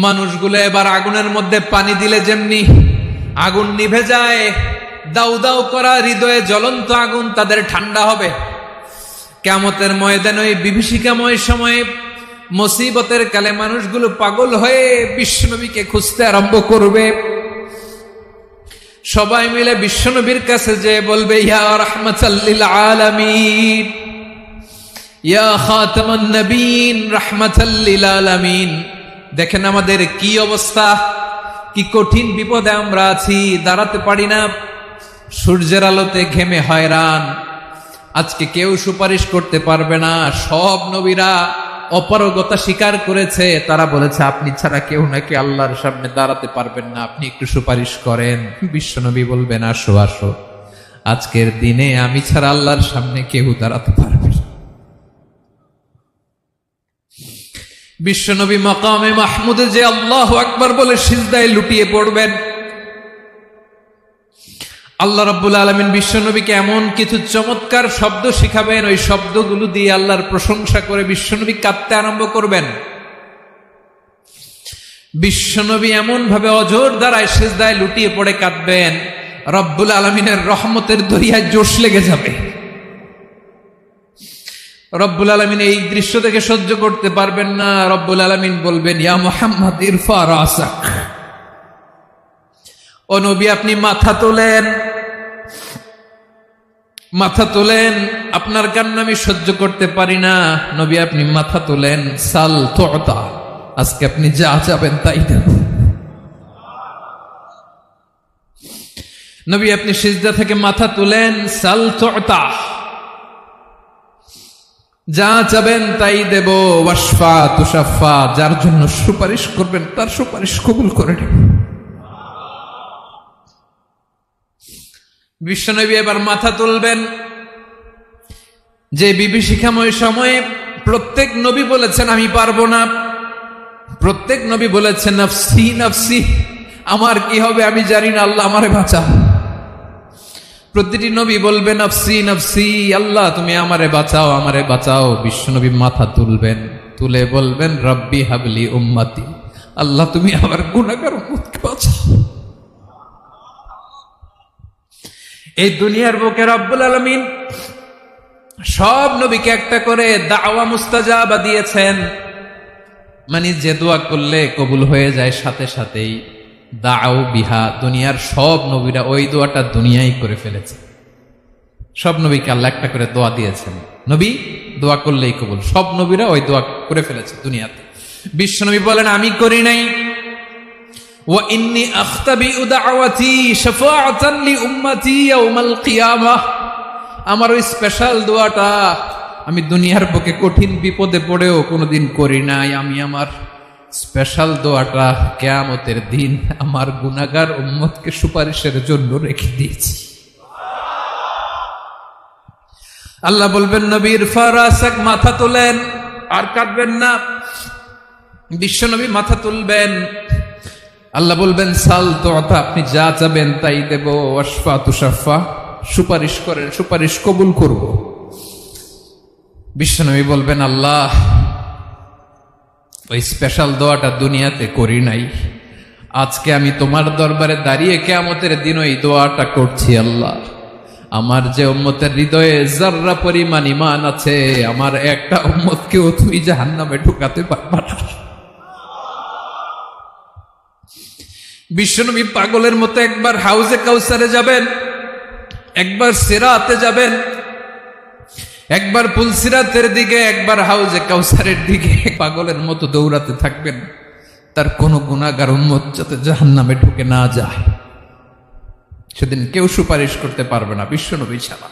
মানুষগুলো এবার আগুনের মধ্যে পানি দিলে যেমনি আগুন নিভে যায়, দাউ দাউ করা হৃদয়ে জ্বলন্ত আগুন তাদের ঠান্ডা হবে। কিয়ামতের ময়দানে ওই বিভীষিকাময় সময়ে মুসিবতের কালে মানুষগুলো পাগল হয়ে বিশ্বনবীকে খুঁজতে আরম্ভ করবে। সবাই মিলে বিশ্বনবীর কাছে যে বলবে, ইয়া রাহমাতাল লিল আলামিন, ইয়া খাতামান নবীন, রাহমাতাল লিল আলামিন। দেখেন আমাদের কি অবস্থা, কি কঠিন বিপদে আমরা আছি, দাঁড়াতে পারি না, সূর্যের আলোতে ঘেমে হয়রান। আজকে কেউ সুপারিশ করতে পারবে না। সব নবীরা অপারগতা স্বীকার করেছে, তারা বলেছে আপনি ছাড়া কেউ নাকি আল্লাহর সামনে দাঁড়াতে পারবেন না, আপনি একটু সুপারিশ করেন। বিশ্বনবী বলবেন, আসো আসো, আজকের দিনে আমি ছাড়া আল্লাহর সামনে কেউ দাঁড়াতে পারবে না। বিশ্বনবী মাকামে মাহমুদে যে আল্লাহু আকবার বলে সিজদায় লুটিয়ে পড়বেন, আল্লাহ রাব্বুল আলামিন বিশ্বনবীকে এমন কিছু চমৎকার শব্দ শিখাবেন, ওই শব্দগুলো দিয়ে আল্লাহর প্রশংসা করে বিশ্বনবী কাঁদতে আরম্ভ করবেন। বিশ্বনবী এমন ভাবে অঝোর দ্বারায় সিজদায় লুটিয়ে পড়ে কাঁদবেন, রব্বুল আলামিনের রহমতের দরিয়ায় জোশ লেগে যাবে। রব্বুল আলামিন এই দৃশ্য থেকে সহ্য করতে পারবেন না। রব্বুল আলামিন বলবেন, ইয়া মুহাম্মদ ইরফা রাসাক, ও নবী আপনি মাথা তোলেন, মাথা তোলেন, আপনার কান্না আমি সহ্য করতে পারি না। নবী আপনি মাথা তোলেন, সাল তুতা, আজকে আপনি যা চাবেন তাই দেব। নবী আপনি সিজদা থেকে মাথা তুলেন, সাল তুতা, যা চাবেন তাই দেব। ওয়াশফা তুশাফা, যার জন্য সুপারিশ করবেন তার সুপারিশ কবুল করে নেব। বিশ্বনবী এবার মাথা তুলবেন। যে বিভীষিকাময় সময়ে প্রত্যেক নবী বলেছেন আমি পারবো না, প্রত্যেক নবী বলেছেন নফসি নফসি, আমার কি হবে আমি জানি না, আল্লাহ আমারে বাঁচাও। প্রতিটি নবী বলবেন নফসি নফসি, আল্লাহ তুমি আমারে বাঁচাও, আমারে বাঁচাও। বিশ্বনবী মাথা তুলবেন, তুলে বলবেন রব্বি হাবলি উম্মতি, আল্লাহ তুমি আমার গুনাহগার উম্মতকে বাঁচাও। এই দুনিয়ার বুকে রব্বুল আলামিন সব নবীকে একটা করে দাওয়া মুস্তাজাবা দিয়েছেন, মানে যে দোয়া করলে কবুল হয়ে যায় সাথে সাথেই। দাও বিহা, দুনিয়ার সব নবীরা ওই দোয়াটা দুনিয়ায় করে ফেলেছে। সব নবীকে আল্লাহ একটা করে দোয়া দিয়েছেন, নবী দোয়া করলেই কবুল। সব নবীরা ওই দোয়া করে ফেলেছে দুনিয়াতে। বিশ্বনবী বলেন আমি করি নাই। ওয়া ইন্নী আখতাবিউ দাওয়াতি শাফাআতান লি উম্মতি ইয়াউমাল কিয়ামাহ, আমার ওই স্পেশাল দোয়াটা আমি দুনিয়ার বুকে কঠিন বিপদে পড়েও কোনোদিন করি নাই। আমি আমার স্পেশাল দোয়াটা কিয়ামতের দিন আমার গুনাহগার উম্মতকে সুপারিশের জন্য রেখে দিয়েছি। আল্লাহ বলবেন নবী ইরফা রাসাক, মাথা তোলেন, আর কাঁদবেন না। বিশ্বনবী মাথা তুলবেন, আল্লাহ বলবেন সাল তুতা, আপনি যা চাবেন তাই দেব। ওয়াশফা তুশাফা, সুপারিশ করেন, সুপারিশ কবুল করব। বিশ্বনবী বলবেন আল্লাহ ওই স্পেশাল দোয়াটা দুনিয়াতে করি নাই, আজকে আমি তোমার দরবারে দাঁড়িয়ে কিয়ামতের দিন ওই দোয়াটা করছি। আল্লাহ আমার যে উম্মতের হৃদয়ে যাররা পরিমাণ ঈমান আছে, আমার একটা উম্মতকেও তুই জাহান্নামে ঢুকাতে পারবা না। বিশ্বনবী পাগলের মতো একবার হাউজে কাউসারে যাবেন, একবার সিরাতে যাবেন, একবার পুলসিরাতের দিকে, একবার হাউজে কাউসারের দিকে, পাগলের মতো দৌড়াতে থাকবেন। তার কোনো গুনাহগার উম্মত যাতে জাহান্নামে ঢুকে না যায়। সেদিন কেউ সুপারিশ করতে পারবে না বিশ্বনবী ছাড়া।